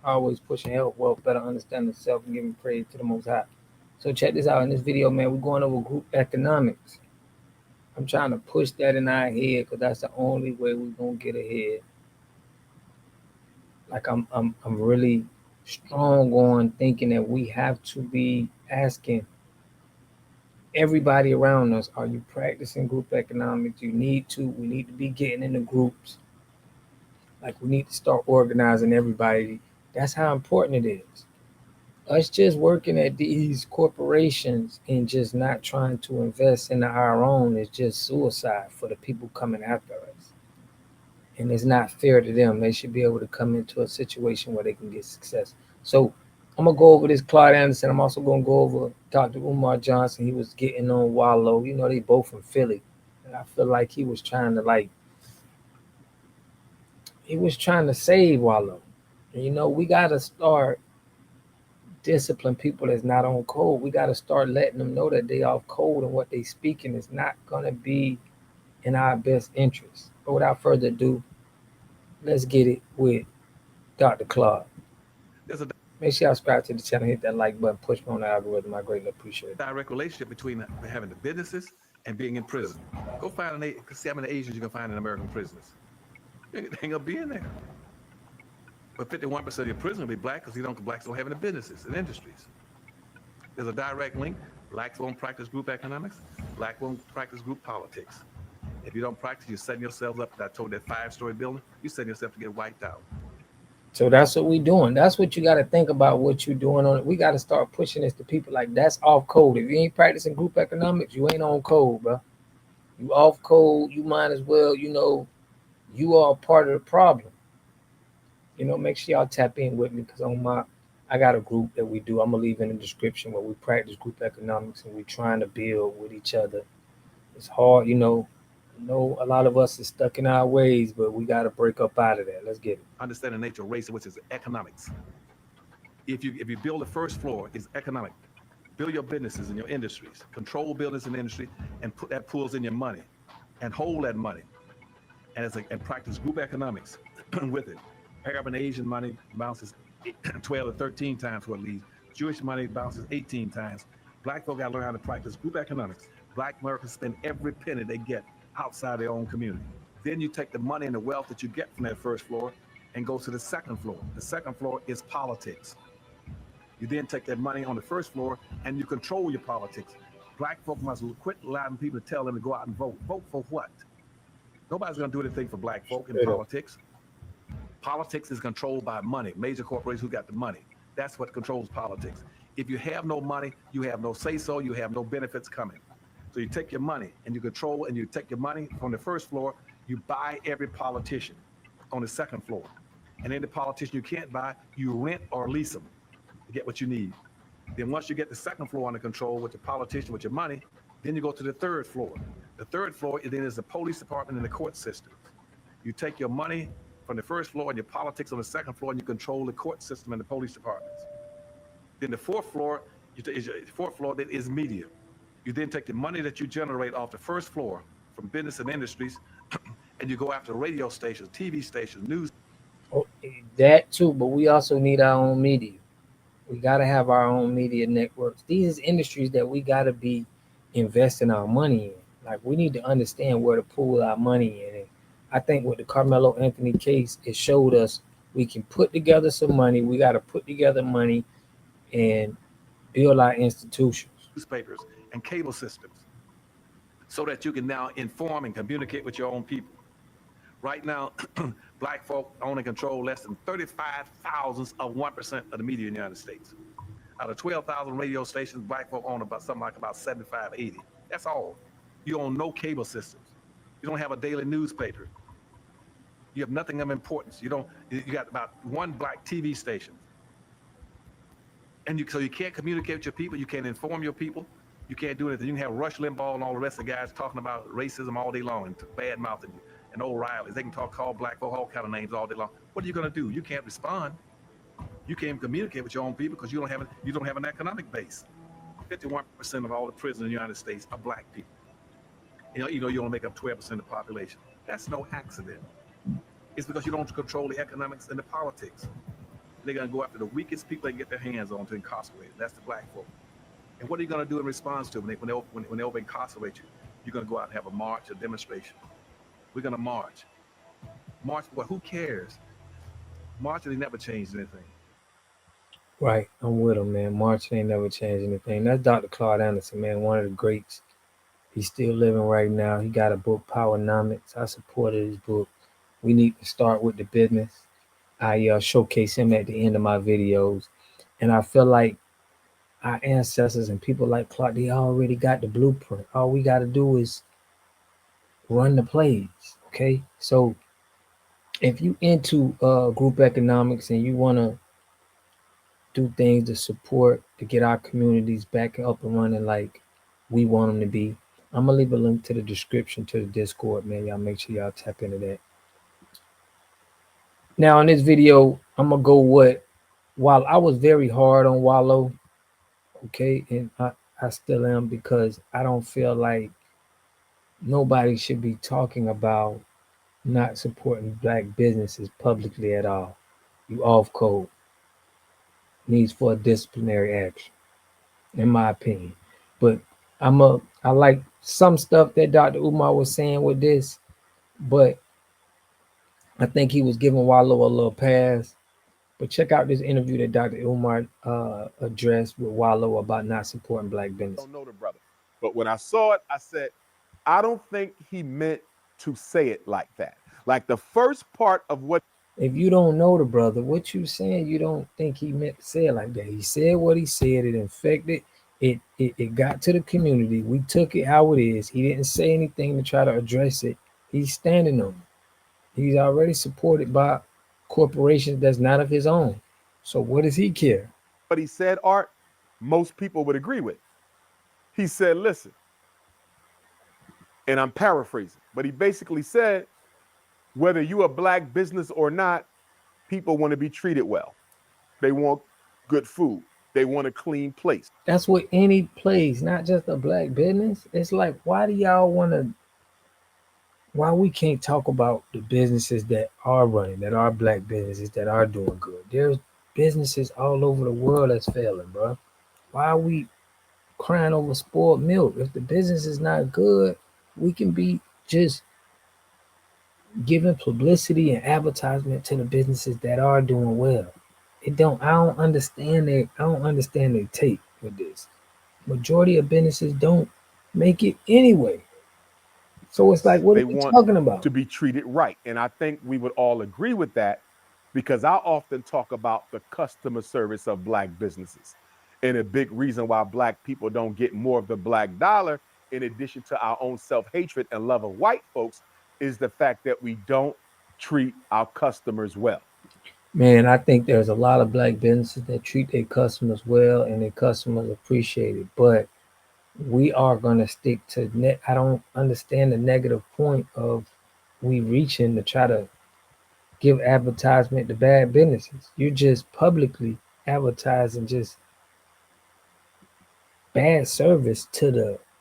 always pushing health, wealth, better understanding self, and giving praise to the Most High. So check this out. In this video, man, we're going over group economics. I'm trying to push that in our head because that's the only way we're gonna get ahead. Like I'm really strong on thinking that we have to be asking everybody around us, are you practicing group economics? You need to. We need to be getting into groups. Like we need to start organizing everybody. That's how important it is. Us just working at these corporations and just not trying to invest in our own is just suicide for the people coming after us. And it's not fair to them. They should be able to come into a situation where they can get success. So I'm gonna go over this Claude Anderson. I'm also gonna go over Dr. Umar Johnson. He was getting on Wallow. You know, they both from Philly. And I feel like he was trying to save Wallow. And, you know, we gotta start discipline people that's not on code. We gotta start letting them know that they off code and what they speaking is not gonna be in our best interest. But without further ado, let's get it with Dr. Claude. There's a Make sure y'all subscribe to the channel, hit that like button, push me on the algorithm. I greatly appreciate it. direct relationship between having the businesses and being in prison. Go find see how many Asians you can find in American prisons. They ain't gonna be in there. But 51% of your prison will be black because blacks don't have any businesses and industries. There's a direct link. Blacks won't practice group economics. Black won't practice group politics. If you don't practice, you're setting yourselves up. I told that 5-story building, you're setting yourself to get wiped out. So that's what we doing. That's what you got to think about. What you doing on it. We got to start pushing this to people. Like that's off code. If you ain't practicing group economics, you ain't on code, bro. You off code. You might as well. You know, you are part of the problem. You know, make sure y'all tap in with me because I got a group that we do. I'm gonna leave in the description where we practice group economics and we trying to build with each other. It's hard, you know. I know a lot of us is stuck in our ways, but we got to break up out of that. Let's get it. Understand the nature of race, which is economics. If you build the first floor, is economic. Build your businesses and your industries. Control business and industry, and put that pools in your money, and hold that money, and practice group economics with it. Arab and Asian money bounces 12 to 13 times what it leaves. Jewish money bounces 18 times. Black folk got to learn how to practice group economics. Black Americans spend every penny they get outside their own community. Then you take the money and the wealth that you get from that first floor and go to the second floor. The second floor is politics. You then take that money on the first floor and you control your politics. Black folk must quit allowing people to tell them to go out and vote. Vote for what? Nobody's going to do anything for black folk in politics. Politics is controlled by money, major corporations who got the money. That's what controls politics. If you have no money, you have no say-so, you have no benefits coming. So you take your money and you control, and you take your money from the first floor, you buy every politician on the second floor. And any politician you can't buy, you rent or lease them to get what you need. Then once you get the second floor under control with the politician, with your money, then you go to the third floor. The third floor then is the police department and the court system. You take your money from the first floor and your politics on the second floor, and you control the court system and the police departments. Then the fourth floor that is media. You then take the money that you generate off the first floor from business and industries, and you go after radio stations, TV stations, news. Oh, that too, but we also need our own media. We got to have our own media networks. These industries that we got to be investing our money in. Like we need to understand where to pool our money in. And I think with the Carmelo Anthony case, it showed us we can put together some money. We got to put together money and build our institutions. Newspapers and cable systems, so that you can now inform and communicate with your own people. Right now, black folk own and control less than 35 thousandths of 1% of the media in the United States. Out of 12,000 radio stations, black folk own about something like about 75, 80. That's all. You own no cable systems. You don't have a daily newspaper. You have nothing of importance. You got about one black TV station. And so you can't communicate with your people. You can't inform your people. You can't do anything. You can have Rush Limbaugh and all the rest of the guys talking about racism all day long and bad mouthing and O'Reilly's. They can call black folk all kind of names all day long. What are you going to do? You can't respond. You can't communicate with your own people because you don't have an economic base. 51% of all the prisoners in the United States are black people. You only make up 12% of the population. That's no accident. It's because you don't control the economics and the politics. They're gonna go after the weakest people they can get their hands on to incarcerate. That's the black folk. And what are you gonna do in response to when they over incarcerate you? You're gonna go out and have a march, a demonstration. We're gonna march. March, well, who cares? Marching never changed anything. Right, I'm with him, man. March ain't never changed anything. That's Dr. Claude Anderson, man, one of the greats. He's still living right now. He got a book, Powernomics. I supported his book. We need to start with the business. I showcase him at the end of my videos. And I feel like our ancestors and people like Clark, they already got the blueprint. All we got to do is run the plays. Okay. So if you into group economics and you want to do things to support to get our communities back up and running like we want them to be, I'm gonna leave a link to the description to the Discord, man. Y'all make sure y'all tap into that. Now in this video, I'm gonna go what while I was very hard on Wallow, okay, and I still am because I don't feel like nobody should be talking about not supporting black businesses publicly at all. You off code needs for a disciplinary action, in my opinion. But I like some stuff that Dr. Umar was saying with this, but I think he was giving Wallow a little pass. But check out this interview that Dr. Umar addressed with Wallow about not supporting black business. Don't know the brother. But when I saw it, I said, I don't think he meant to say it like that. Like the first part of what If you don't know the brother, what you saying, you don't think he meant to say it like that. He said what he said, it infected, it got to the community. We took it how it is. He didn't say anything to try to address it. He's standing on it. He's already supported by corporations that's not of his own. So what does he care? he said, Art, most people would agree with. He said, listen, and I'm paraphrasing, but he basically said, whether you a black business or not, people want to be treated well. They want good food. They want a clean place. That's what any place, not just a black business. It's like, why do y'all want to? Why we can't talk about the businesses that are running, that are black businesses that are doing good? There's businesses all over the world that's failing, bro. Why are we crying over spoiled milk? If the business is not good, we can be just giving publicity and advertisement to the businesses that are doing well. It don't. I don't understand it. I don't understand their take with this. Majority of businesses don't make it anyway. So it's like, what are They we want talking about? to be treated right. And I think we would all agree with that because I often talk about the customer service of black businesses. And a big reason why black people don't get more of the black dollar, in addition to our own self hatred and love of white folks, is the fact that we don't treat our customers well. Man, I think there's a lot of black businesses that treat their customers well and their customers appreciate it. But we are going to stick to net. I don't understand the negative point of we reaching to try to give advertisement to bad businesses. You're just publicly advertising just bad service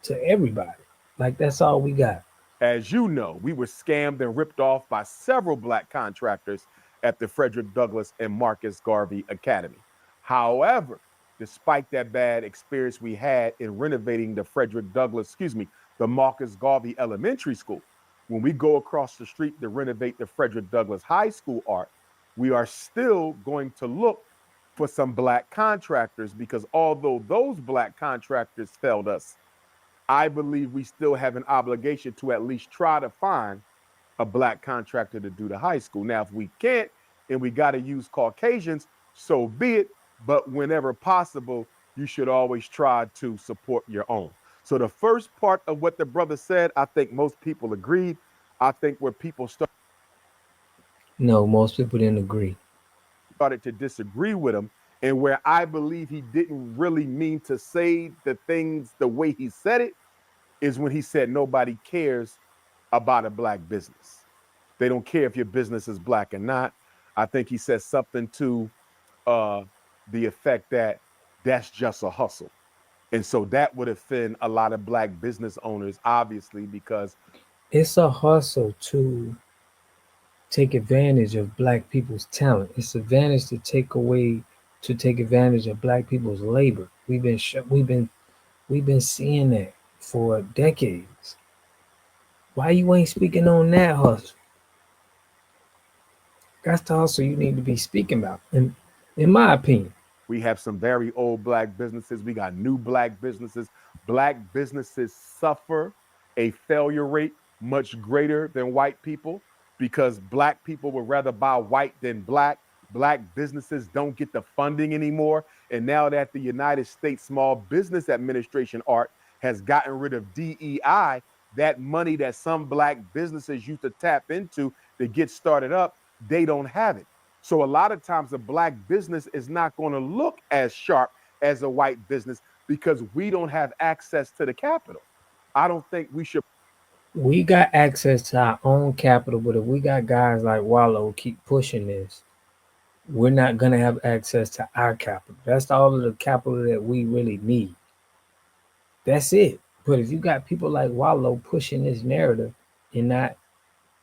to everybody. Like that's all we got. As you know, we were scammed and ripped off by several black contractors at the Frederick Douglass and Marcus Garvey Academy. However, despite that bad experience we had in renovating the Frederick Douglass, the Marcus Garvey Elementary School, when we go across the street to renovate the Frederick Douglass High School, Art, we are still going to look for some black contractors because although those black contractors failed us, I believe we still have an obligation to at least try to find a black contractor to do the high school. Now, if we can't and we got to use Caucasians, so be it. But whenever possible, you should always try to support your own. So the first part of what the brother said, I think most people agreed. I think where people No, most people didn't agree. started to disagree with him and where I believe he didn't really mean to say the things the way he said it is when he said nobody cares about a black business. They don't care if your business is black or not. I think he said something to uh, the effect that that's just a hustle. And so that would offend a lot of black business owners, obviously, because It's a hustle to take advantage of black people's talent. It's advantage to take advantage of black people's labor. We've been seeing that for decades. Why you ain't speaking on that hustle? That's the hustle you need to be speaking about, in my opinion. We have some very old black businesses. We got new black businesses. Black businesses suffer a failure rate much greater than white people because black people would rather buy white than black. Black businesses don't get the funding anymore. And now that the United States Small Business Administration, ART, has gotten rid of DEI, that money that some black businesses used to tap into to get started up, they don't have it. So a lot of times a black business is not going to look as sharp as a white business because we don't have access to the capital. I don't think we should. We got access to our own capital, but if we got guys like Wallow keep pushing this, we're not gonna have access to our capital. That's all of the capital that we really need. That's it. But if you got people like Wallow pushing this narrative and not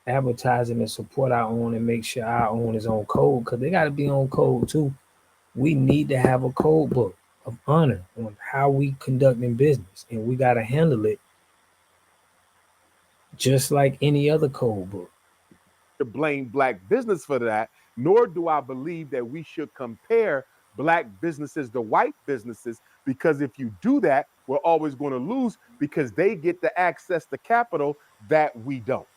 advertising and support our own and make sure our own is on code, because they got to be on code too. We need to have a code book of honor on how we conduct in business, and we got to handle it just like any other code book. To blame black business for that, nor do I believe that we should compare black businesses to white businesses, because if you do that, we're always going to lose because they get the access to capital that we don't.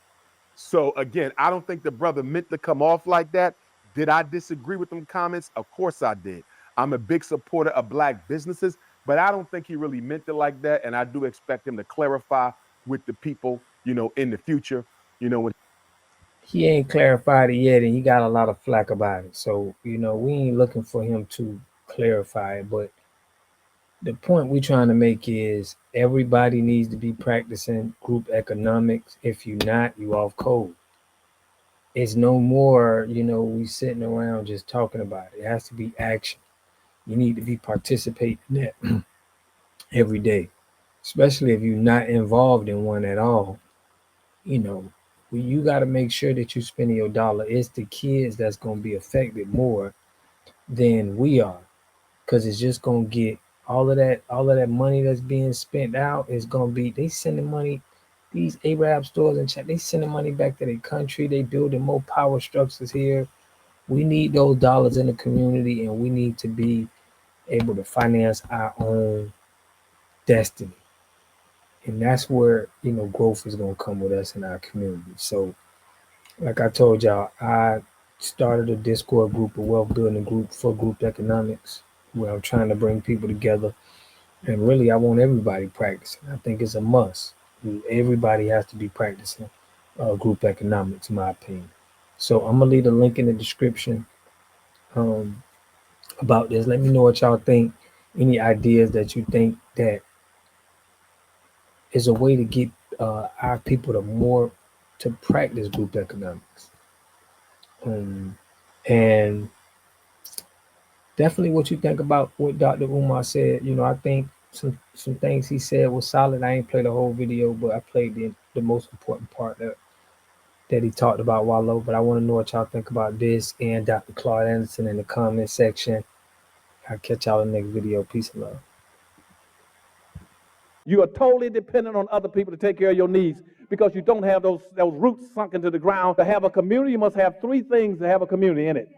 So again, I don't think the brother meant to come off like that. Did I disagree with them comments? Of course I did. I'm a big supporter of black businesses, but I don't think he really meant it like that. And I do expect him to clarify with the people, in the future, when He ain't clarified it yet, and he got a lot of flack about it. So we ain't looking for him to clarify it. But the point we're trying to make is everybody needs to be practicing group economics. If you're not, you off code. It's no more, we sitting around just talking about it. It has to be action. You need to be participating in that every day, especially if you're not involved in one at all. You know, you got to make sure that you're spending your dollar. It's the kids that's going to be affected more than we are, because it's just going to get all of that money that's being spent out is going to be, they sending money, these Arab stores and they sending money back to their country. They building more power structures here. We need those dollars in the community, and we need to be able to finance our own destiny. And that's where, growth is going to come with us in our community. So, like I told y'all, I started a Discord group, a wealth building group for group economics, where I'm trying to bring people together. And really, I want everybody practicing. I think it's a must. Everybody has to be practicing group economics, in my opinion. So I'm gonna leave a link in the description um, about this. Let me know what y'all think. Any ideas that you think that is a way to get our people to practice group economics, and definitely what you think about what Dr. Umar said. I think some things he said was solid. I ain't played the whole video, but I played the most important part that he talked about Wallow. But I want to know what y'all think about this and Dr. Claude Anderson in the comment section. I'll catch y'all in the next video. Peace and love. You are totally dependent on other people to take care of your needs because you don't have those roots sunk into the ground. To have a community, you must have three things to have a community in it.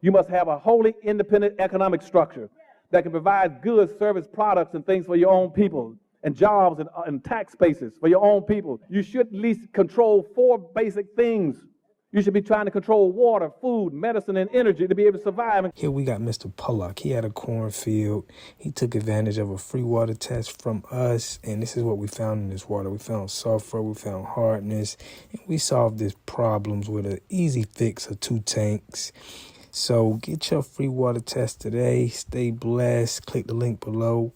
You must have a wholly independent economic structure that can provide goods, service, products, and things for your own people, and jobs and tax bases for your own people. You should at least control four basic things. You should be trying to control water, food, medicine, and energy to be able to survive. Here we got Mr. Pollock. He had a cornfield. He took advantage of a free water test from us, and this is what we found in this water. We found sulfur, we found hardness, and we solved these problems with an easy fix of 2 tanks. So get your free water test today. Stay blessed. Click the link below.